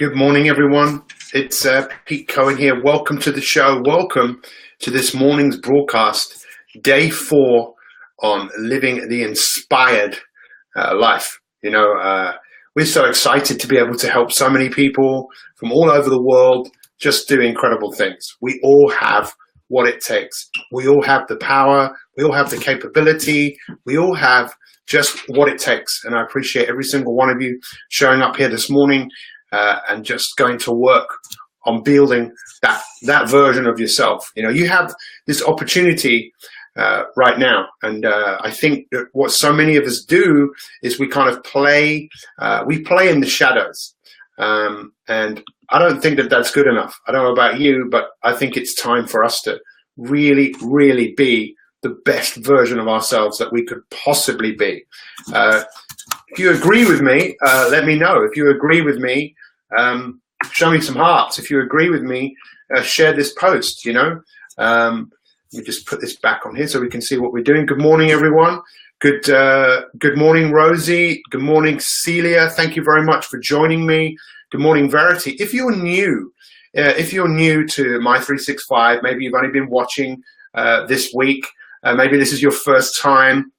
Good morning, everyone. It's Pete Cohen here. Welcome to the show. Welcome to this morning's broadcast, day 4 on living the inspired life. We're so excited to be able to help so many people from all over the world just do incredible things. We all have what it takes. We all have the power. We all have the capability. We all have just what it takes. And I appreciate every single one of you showing up here this morning and just going to work on building that version of yourself. You have this opportunity right now. And I think that what so many of us do is we kind of play in the shadows. And I don't think that that's good enough. I don't know about you, but I think it's time for us to really, really be the best version of ourselves that we could possibly be. If you agree with me, let me know. If you agree with me, show me some hearts. If you agree with me, share this post, Let me just put this back on here so we can see what we're doing. Good morning, everyone. Good morning, Rosie. Good morning, Celia. Thank you very much for joining me. Good morning, Verity. If you're new to My 365, maybe you've only been watching this week, maybe this is your first time,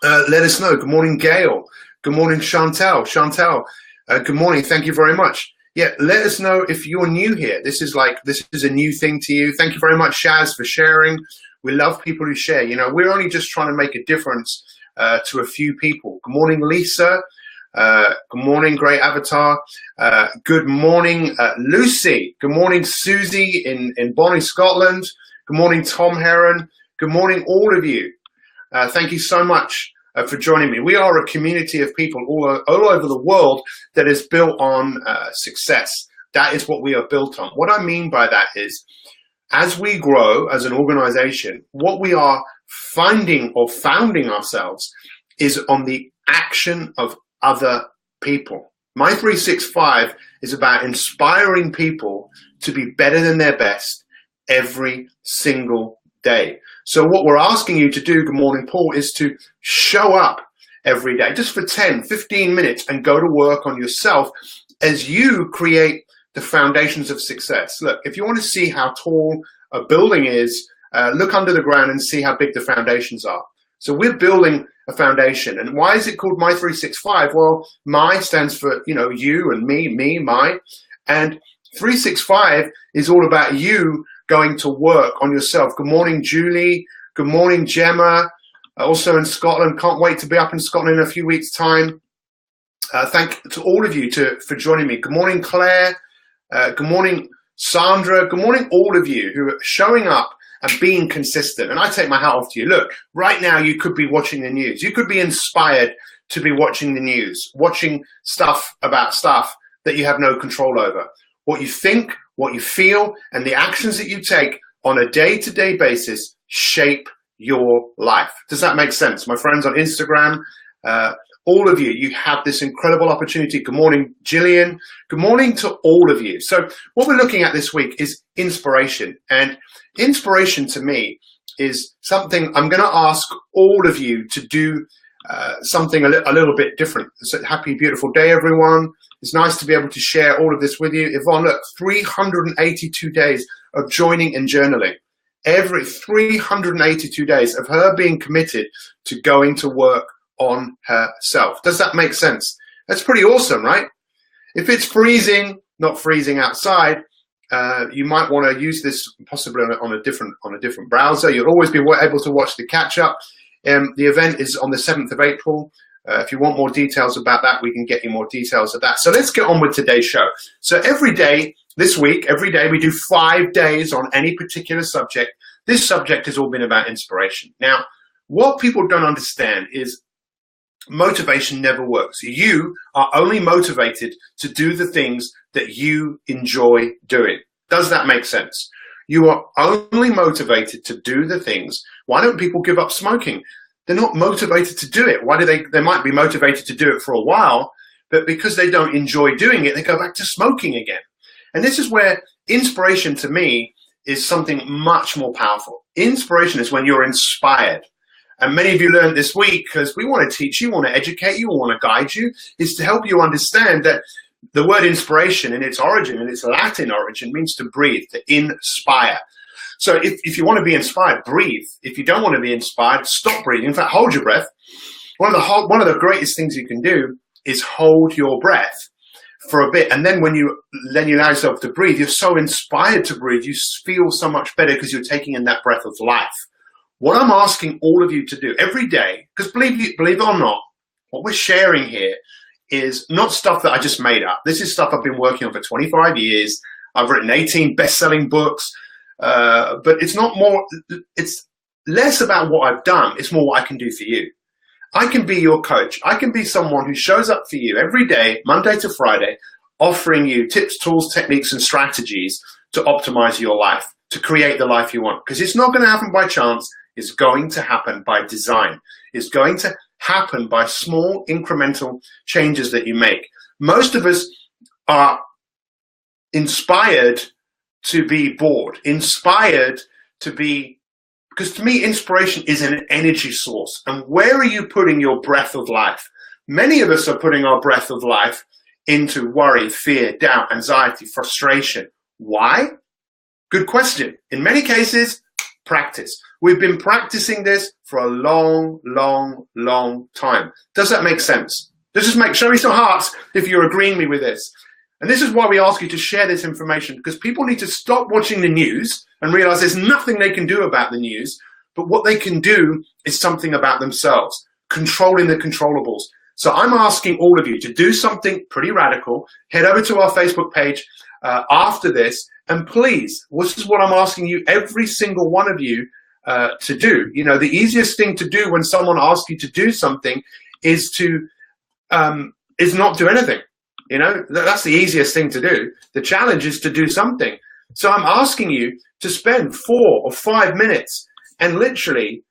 let us know. Good morning, Gail. Good morning, Chantel. Good morning. Thank you very much. Yeah, let us know if you're new here. This is a new thing to you. Thank you very much, Shaz, for sharing. We love people who share. We're only just trying to make a difference to a few people. Good morning, Lisa. Good morning, great avatar. Good morning, Lucy. Good morning, Susie in Bonnie, Scotland. Good morning, Tom Herron. Good morning, all of you. Thank you so much for joining me. We are a community of people all over the world that is built on success. That is what we are built on. What I mean by that is, as we grow as an organization, what we are finding or founding ourselves is on the action of other people. My 365 is about inspiring people to be better than their best every single day. So what we're asking you to do, good morning, Paul, is to show up every day, just for 10, 15 minutes, and go to work on yourself as you create the foundations of success. Look, if you want to see how tall a building is, look under the ground and see how big the foundations are. So we're building a foundation. And why is it called My 365? Well, My stands for, you and me, my. And 365 is all about you going to work on yourself. Good morning, Julie. Good morning, Gemma. Also in Scotland. Can't wait to be up in Scotland in a few weeks' time. Thank to all of you for joining me. Good morning, Claire. Good morning, Sandra. Good morning, all of you who are showing up and being consistent. And I take my hat off to you. Look, right now you could be watching the news. You could be inspired to be watching the news, watching stuff about stuff that you have no control over. What you think, what you feel, and the actions that you take on a day-to-day basis shape your life. Does that make sense? My friends on Instagram, all of you, you have this incredible opportunity. Good morning, Jillian. Good morning to all of you. So what we're looking at this week is inspiration. And inspiration to me is something I'm going to ask all of you to do something a little bit different. So happy, beautiful day, everyone. It's nice to be able to share all of this with you. Yvonne, look, 382 days of joining and journaling. Every 382 days of her being committed to going to work on herself. Does that make sense? That's pretty awesome, right? If it's freezing, not freezing outside, you might want to use this possibly on a different browser. You'll always be able to watch the catch up. The event is on the 7th of April. If you want more details about that, we can get you more details of that. So let's get on with today's show. So every day this week, every day we do 5 days on any particular subject. This subject has all been about inspiration. Now, what people don't understand is motivation never works. You are only motivated to do the things that you enjoy doing. Does that make sense? You are only motivated to do the things. Why don't people give up smoking? They're not motivated to do it. Why do they might be motivated to do it for a while, but because they don't enjoy doing it, they go back to smoking again. And this is where inspiration to me is something much more powerful. Inspiration is when you're inspired. And many of you learned this week, because we want to teach you, want to educate you, want to guide you, is to help you understand that The word inspiration in its origin, in its Latin origin, means to breathe, to inspire. So if you want to be inspired, breathe. If you don't want to be inspired, stop breathing. In fact, hold your breath. One of the greatest things you can do is hold your breath for a bit. And then when you allow yourself to breathe, you're so inspired to breathe, you feel so much better because you're taking in that breath of life. What I'm asking all of you to do every day, because believe it or not, what we're sharing here is not stuff that I just made up. This is stuff I've been working on for 25 years. I've written 18 best-selling books, but it's less about what I've done. It's more what I can do for you. I can be your coach. I can be someone who shows up for you every day, Monday to Friday, offering you tips, tools, techniques, and strategies to optimize your life, to create the life you want. Because it's not going to happen by chance. It's going to happen by design. It's going to happen by small incremental changes that you make. Most of us are inspired to be bored, inspired to be, because to me, inspiration is an energy source. And where are you putting your breath of life? Many of us are putting our breath of life into worry, fear, doubt, anxiety, frustration. Why? Good question. In many cases, practice. We've been practicing this for a long, long, long time. Does that make sense? Show me some hearts if you're agreeing me with this. And this is why we ask you to share this information, because people need to stop watching the news and realize there's nothing they can do about the news, but what they can do is something about themselves, controlling the controllables. So I'm asking all of you to do something pretty radical. Head over to our Facebook page after this, and please, this is what I'm asking you, every single one of you, to do. You know, the easiest thing to do when someone asks you to do something is not do anything. You know, that's the easiest thing to do. The challenge is to do something. So I'm asking you to spend 4 or 5 minutes and literally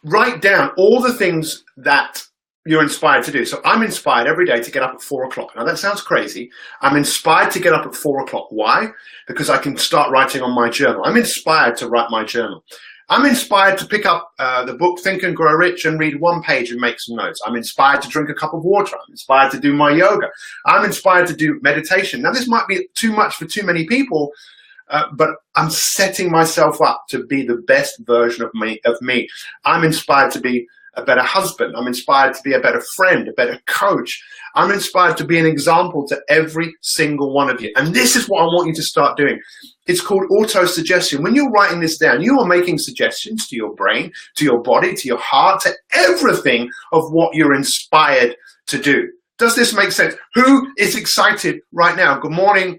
write down all the things that you're inspired to do. So I'm inspired every day to get up at 4 o'clock. Now that sounds crazy. I'm inspired to get up at 4 o'clock. Why? Because I can start writing on my journal. I'm inspired to write my journal. I'm inspired to pick up the book Think and Grow Rich and read 1 page and make some notes. I'm inspired to drink a cup of water. I'm inspired to do my yoga. I'm inspired to do meditation. Now, this might be too much for too many people, but I'm setting myself up to be the best version of me. I'm inspired to be a better husband. I'm inspired to be a better friend, a better coach. I'm inspired to be an example to every single one of you. And this is what I want you to start doing. It's called auto-suggestion. When you're writing this down, you are making suggestions to your brain, to your body, to your heart, to everything of what you're inspired to do. Does this make sense? Who is excited right now? Good morning,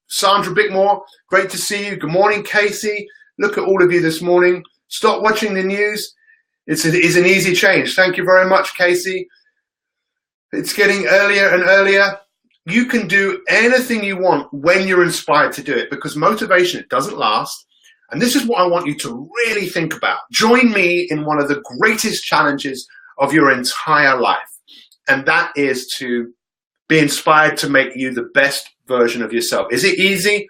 Sandra Bickmore. Great to see you. Good morning, Casey. Look at all of you this morning. Stop watching the news. It's an easy change. Thank you very much, Casey. It's getting earlier and earlier. You can do anything you want when you're inspired to do it, because motivation, it doesn't last. And this is what I want you to really think about. Join me in one of the greatest challenges of your entire life. And that is to be inspired to make you the best version of yourself. Is it easy?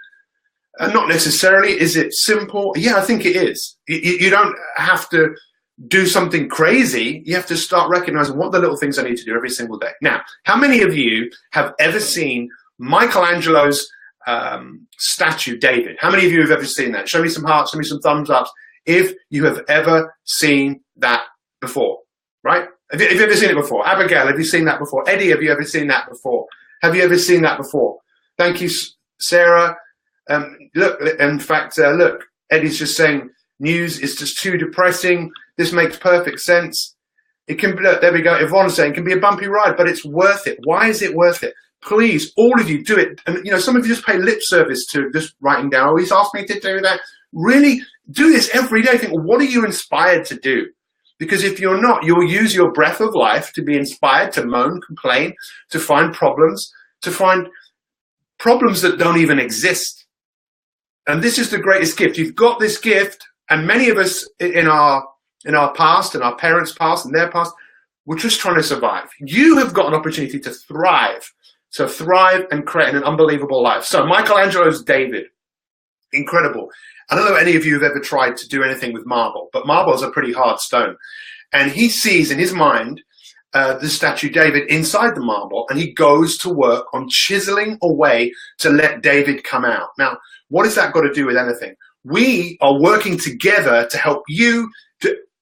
Not necessarily. Is it simple? Yeah, I think it is. You don't have to do something crazy. You have to start recognizing what the little things I need to do every single day. Now, how many of you have ever seen Michelangelo's statue, David? How many of you have ever seen that? Show me some hearts, show me some thumbs ups if you have ever seen that before, right? Have you ever seen it before? Abigail, have you seen that before? Eddie, have you ever seen that before? Have you ever seen that before? Thank you, Sarah. Look, in fact, look, Eddie's just saying, news is just too depressing. This makes perfect sense. It can be, look, there we go. Yvonne's saying it can be a bumpy ride, but it's worth it. Why is it worth it? Please, all of you do it. And, you know, some of you just pay lip service to just writing down, oh, he's asked me to do that. Really do this every day. Think, well, what are you inspired to do? Because if you're not, you'll use your breath of life to be inspired to moan, complain, to find problems that don't even exist. And this is the greatest gift. You've got this gift, and many of us in our past, and our parents' past, and their past, we're just trying to survive. You have got an opportunity to thrive. So thrive and create an unbelievable life. So Michelangelo's David, incredible. I don't know if any of you have ever tried to do anything with marble, but marble is a pretty hard stone. And he sees in his mind the statue David inside the marble, and he goes to work on chiseling away to let David come out. Now, what has that got to do with anything? We are working together to help you,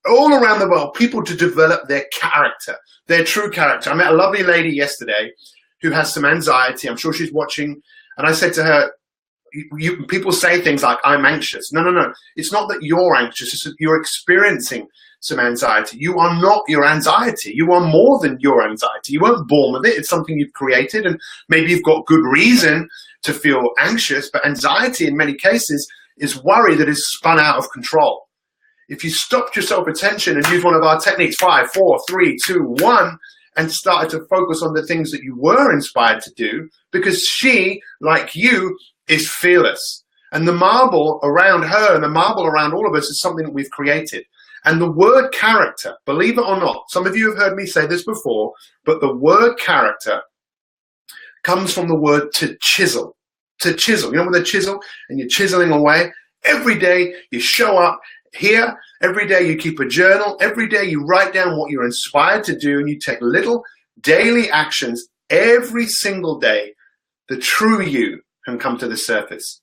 all around the world, people to develop their character, their true character. I met a lovely lady yesterday who has some anxiety. I'm sure she's watching. And I said to her, people say things like, I'm anxious. No, no, no. It's not that you're anxious. It's that you're experiencing some anxiety. You are not your anxiety. You are more than your anxiety. You weren't born with it. It's something you've created. And maybe you've got good reason to feel anxious. But anxiety in many cases is worry that is spun out of control. If you stopped your self-attention and used one of our techniques, 5, 4, 3, 2, 1, and started to focus on the things that you were inspired to do, because she, like you, is fearless. And the marble around her and the marble around all of us is something that we've created. And the word character, believe it or not, some of you have heard me say this before, but the word character comes from the word to chisel. To chisel. You know, with a chisel, and you're chiseling away. Every day you show up here, every day you keep a journal, every day you write down what you're inspired to do, and you take little daily actions every single day. The true you can come to the surface.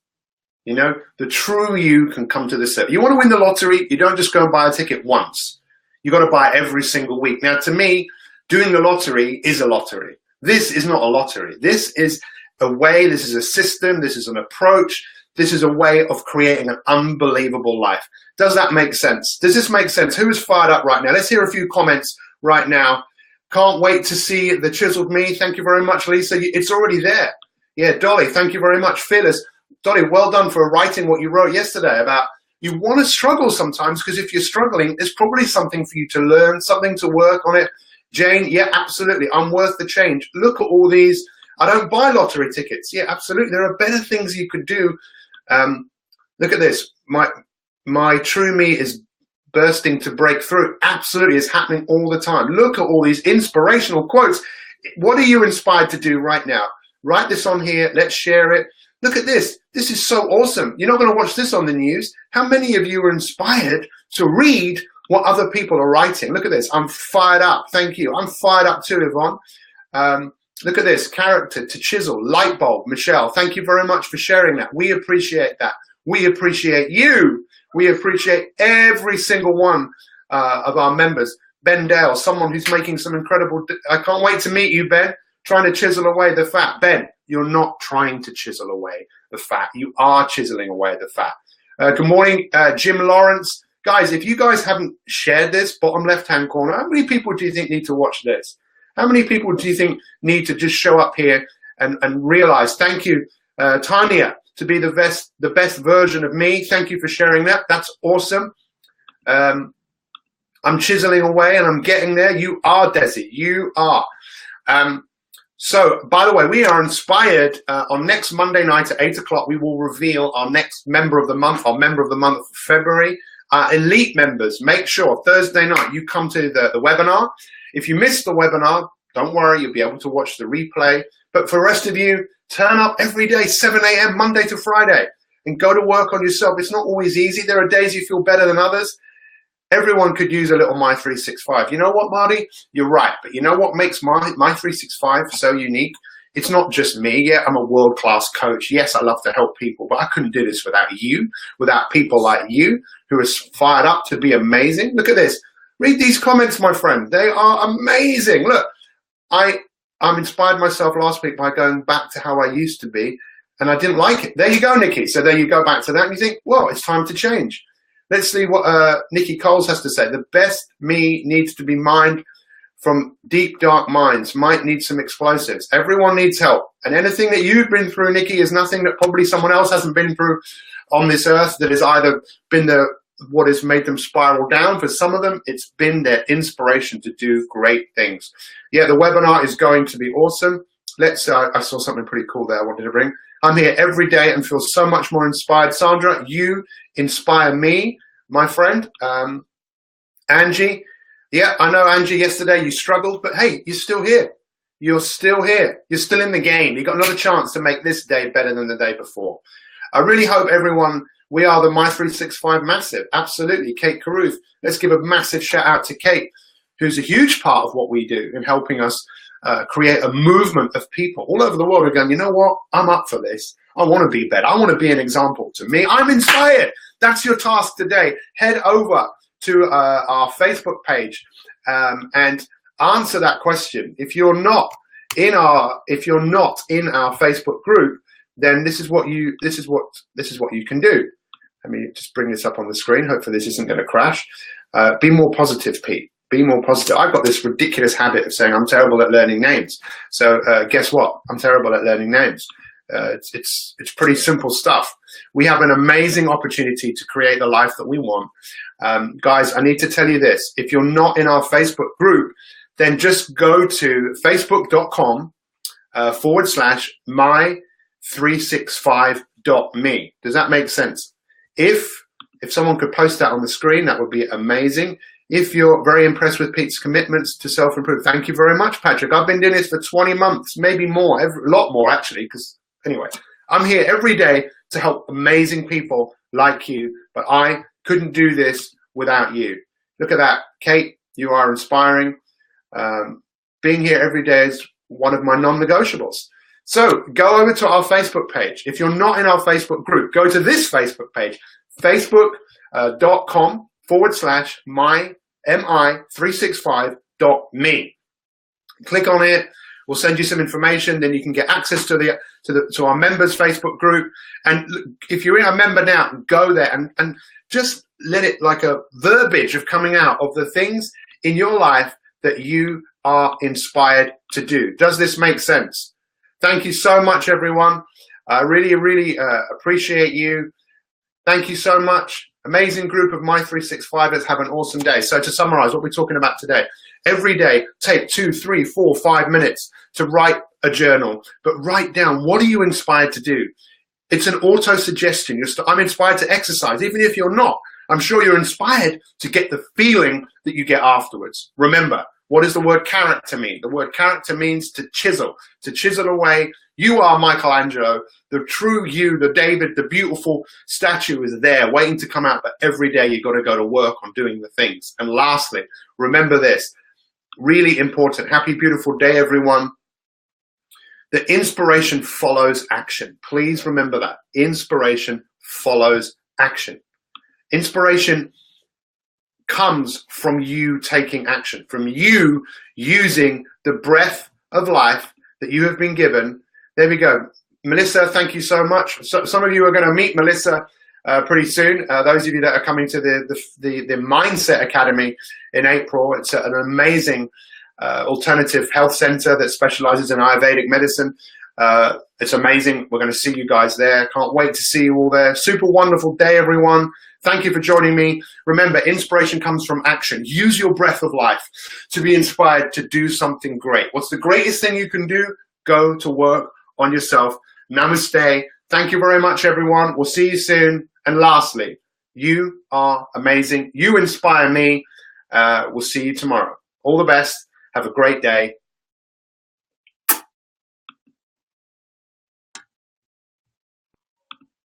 You know, the true you can come to the surface. You want to win the lottery, you don't just go and buy a ticket once. You got to buy it every single week. Now, to me, doing the lottery is a lottery. This is not a lottery. This is a way, this is a system, this is an approach, this is a way of creating an unbelievable life. Does that make sense? Does this make sense? Who is fired up right now? Let's hear a few comments right now. Can't wait to see the chiseled me. Thank you very much, Lisa. It's already there. Yeah, Dolly, thank you very much. Fearless. Dolly, well done for writing what you wrote yesterday about you want to struggle sometimes, because if you're struggling, there's probably something for you to learn, something to work on it. Jane, yeah, absolutely. I'm worth the change. Look at all these. I don't buy lottery tickets. Yeah, absolutely. There are better things you could do. Look at this. My true me is bursting to break through. Absolutely. It's happening all the time. Look at all these inspirational quotes. What are you inspired to do right now? Write this on here. Let's share it. Look at this. This is so awesome. You're not going to watch this on the news. How many of you are inspired to read what other people are writing? Look at this. I'm fired up. Thank you. I'm fired up too, Yvonne. Look at this. Character to chisel. Light bulb. Michelle, thank you very much for sharing that. We appreciate that. We appreciate you. We appreciate every single one of our members. Ben Dale, someone who's making some incredible... I can't wait to meet you, Ben. Trying to chisel away the fat. Ben, you're not trying to chisel away the fat. You are chiseling away the fat. Good morning, Jim Lawrence. Guys, if you guys haven't shared this, bottom left-hand corner, how many people do you think need to watch this? How many people do you think need to just show up here and realize, thank you, Tanya, to be the best version of me. Thank you for sharing that. That's awesome. I'm chiseling away and I'm getting there. You are, Desi. You are. So, by the way, we are inspired. On next Monday night at 8 o'clock, we will reveal our next member of the month, our member of the month for February. Elite members, make sure Thursday night you come to the webinar. If you missed the webinar, don't worry, you'll be able to watch the replay. But for the rest of you, turn up every day, 7 a.m., Monday to Friday, and go to work on yourself. It's not always easy. There are days you feel better than others. Everyone could use a little My 365. You know what, Marty? You're right. But you know what makes my 365 so unique? It's not just me. Yeah, I'm a world-class coach. Yes, I love to help people, but I couldn't do this without you, without people like you who are fired up to be amazing. Look at this. Read these comments, my friend. They are amazing. Look, I inspired myself last week by going back to how I used to be, and I didn't like it. There you go, Nikki. So there you go back to that, and you think, well, it's time to change. Let's see what Nikki Coles has to say. The best me needs to be mined from deep, dark minds. Might need some explosives. Everyone needs help. And anything that you've been through, Nikki, is nothing that probably someone else hasn't been through on this earth that has either been what has made them spiral down. For some of them, it's been their inspiration to do great things. Yeah, the webinar is going to be awesome. I saw something pretty cool there I wanted to bring. I'm here every day and feel so much more inspired. Sandra, you inspire me, my friend. Angie, yeah, I know, Angie, yesterday you struggled, but hey, you're still here. You're still here. You're still in the game. You've got another chance to make this day better than the day before. I really hope everyone, we are the My 365 Massive. Absolutely. Kate Caruth. Let's give a massive shout out to Kate, who's a huge part of what we do in helping us create a movement of people all over the world who are going, you know what, I'm up for this. I want to be better. I want to be an example to me. I'm inspired. That's your task today. Head over to our Facebook page and answer that question. If you're not in our Facebook group, then this is what you can do. Let me just bring this up on the screen. Hopefully this isn't going to crash. Be more positive, Pete. Be more positive. I've got this ridiculous habit of saying I'm terrible at learning names. So guess what? I'm terrible at learning names. It's pretty simple stuff. We have an amazing opportunity to create the life that we want. Guys, I need to tell you this. If you're not in our Facebook group, then just go to facebook.com/my365.me. Does that make sense? If someone could post that on the screen, that would be amazing. If you're very impressed with Pete's commitments to self-improve, thank you very much, Patrick. I've been doing this for 20 months, maybe more, a lot more actually, because anyway, I'm here every day to help amazing people like you, but I couldn't do this without you. Look at that. Kate, you are inspiring. Being here every day is one of my non-negotiables. So go over to our Facebook page. If you're not in our Facebook group, go to this Facebook page, facebook.com/my365.me. Click on it. We'll send you some information. Then you can get access to our members Facebook group. And if you're in a member now, go there and just let it like a verbiage of coming out of the things in your life that you are inspired to do. Does this make sense? Thank you so much, everyone. I really, really appreciate you. Thank you so much. Amazing group of My365ers. Have an awesome day. So to summarize what we're talking about today, every day, take 2, 3, 4, 5 minutes to write a journal, but write down, what are you inspired to do? It's an auto-suggestion. I'm inspired to exercise. Even if you're not, I'm sure you're inspired to get the feeling that you get afterwards. Remember, what does the word character mean? The word character means to chisel away. You are Michelangelo, the true you, the David, the beautiful statue is there waiting to come out, but every day you've got to go to work on doing the things. And lastly, remember this, really important. Happy, beautiful day, everyone. The inspiration follows action. Please remember that. Inspiration follows action. Inspiration comes from you taking action, from you using the breath of life that you have been given. There we go. Melissa, thank you so much. So, some of you are going to meet Melissa pretty soon. Those of you that are coming to the Mindset Academy in April, it's an amazing alternative health center that specializes in Ayurvedic medicine. It's amazing. We're going to see you guys there. Can't wait to see you all there. Super wonderful day, everyone. Thank you for joining me. Remember, inspiration comes from action. Use your breath of life to be inspired to do something great. What's the greatest thing you can do? Go to work on yourself. Namaste. Thank you very much, everyone. We'll see you soon. And lastly, you are amazing. You inspire me. We'll see you tomorrow. All the best. Have a great day.